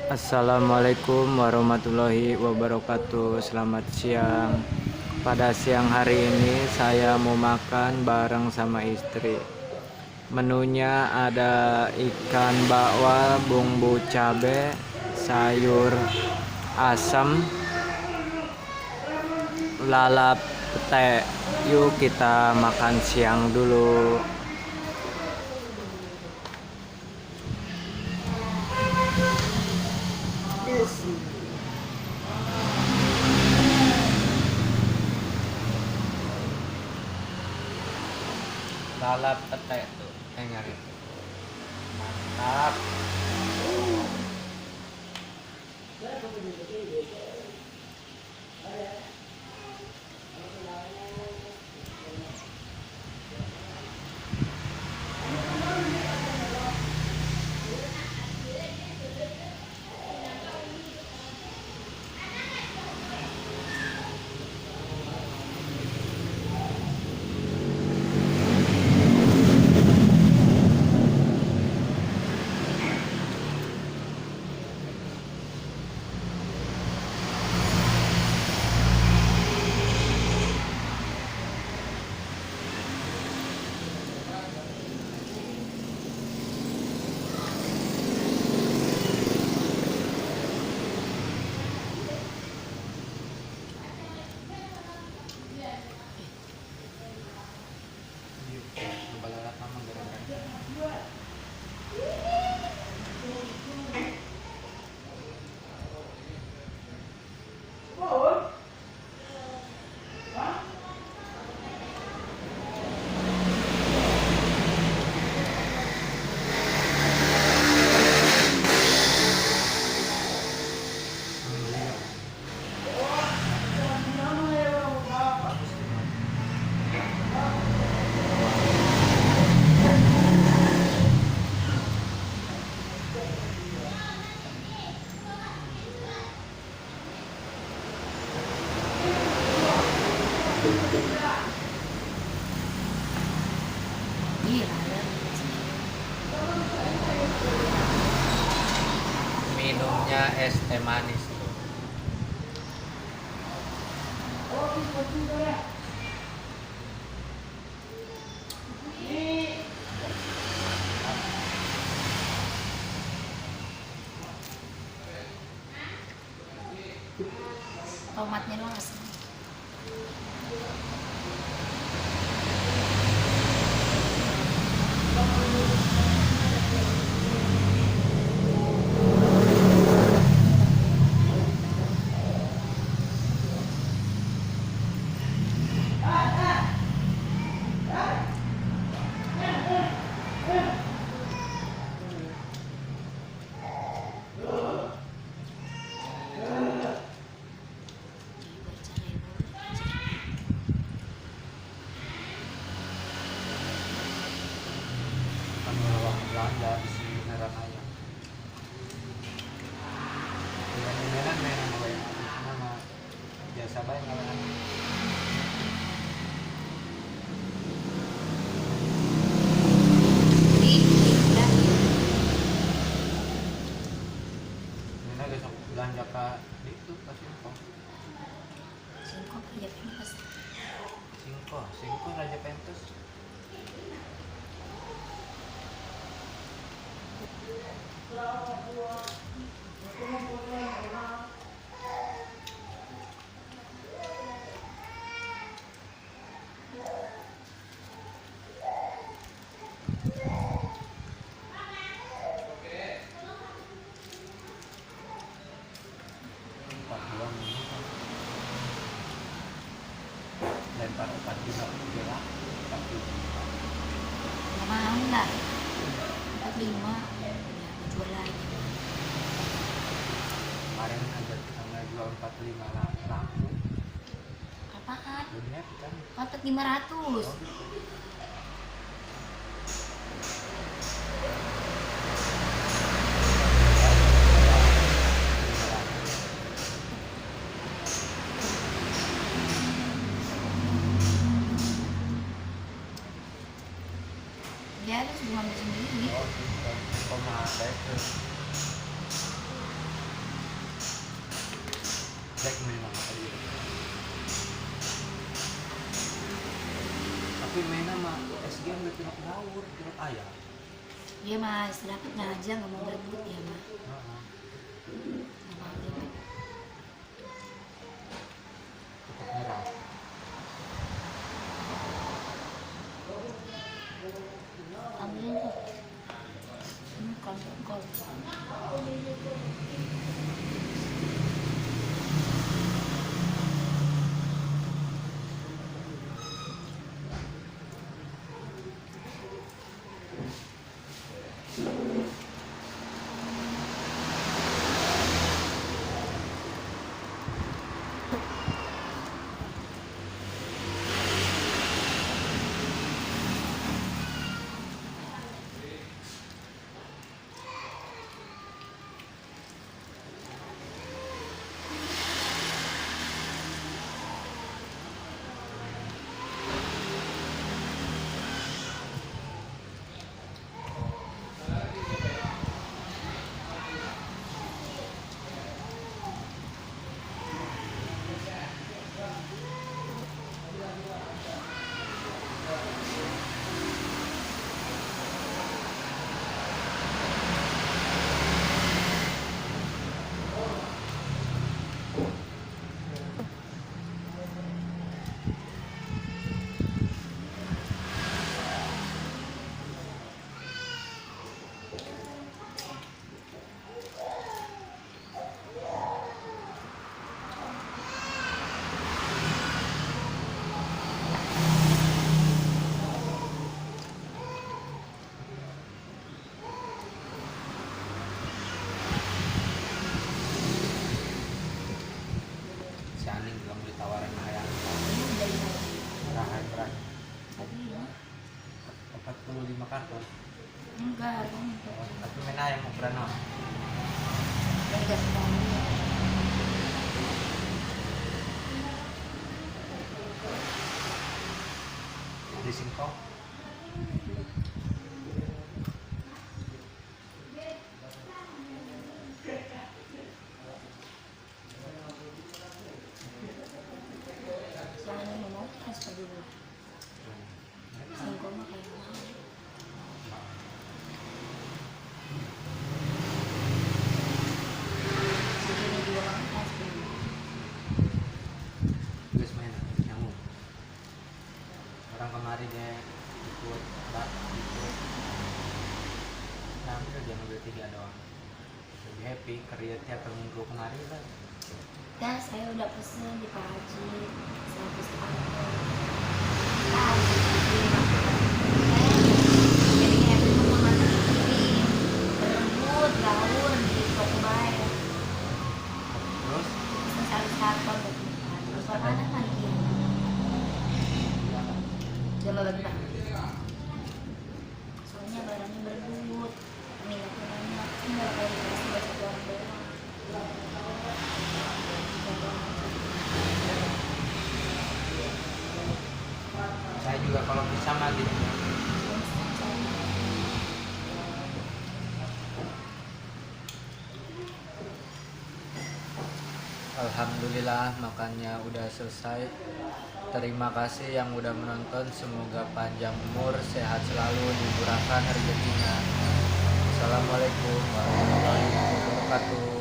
Assalamualaikum warahmatullahi wabarakatuh. Selamat siang. Pada siang hari ini saya mau makan bareng sama istri. Menunya ada ikan bakwan, bumbu cabe, sayur asam, lalap pete. Yuk kita makan siang dulu. Lalap pete tuh, nyari. Mantap. Minumnya es teh manis tuh. Tomatnya doang asli. Belanja di sini beneran ayam. Beneran mainan apa ya? Nama biasa banget kan. Ini guys aku belanja ke itu kasih info. Singkong kerja pintas. Singko Raja Pentus. Lempar 4 juta lah tapi Nggak mau lah. 45. Ya, jual lagi. kemarin aja tanggal jual 45 lah laku Apaan? bener kan. Dapat 500. Dia harus ngambil sendiri. Oh, koma saya ke main sama SG udah pilot ngawur, pilot ayam. Dia mah istirahatnya aja, nggak mau berebut ya mah. Heeh. Nggak mau ribet. Tetap merah. Ambilin tuh. Kol. Si Aning bilang beli tawaran ayam. Ini udah lima. Berat. Tadi ya. 45 karton. Enggak, Tapi main ayam ukuran apa? enggak semuanya. Di singkong. Jangan yang mau transfer dulu. Singkong mah kayak mau. Segini dua orang transfer dulu. Guys main nyamuk. Orang kemarin dia ikut ngambil dia ngambil 3 doang. Lebih happy kerjanya per minggu kemarin kan. Dan saya udah pesen di Pak Haji 100 jadi happy sama kirim berebut gaul di toko bayar Terus pesen 100 karton terus mana lagi coba bagi Pak soalnya barangnya berebut minatnya banyak tinggal kayak dikasih buat satu orang doang. saya juga kalau bisa mah gitu. Alhamdulillah makannya udah selesai. Terima kasih yang udah menonton. Semoga panjang umur, sehat selalu, dimurahkan rezekinya. Assalamualaikum warahmatullahi wabarakatuh.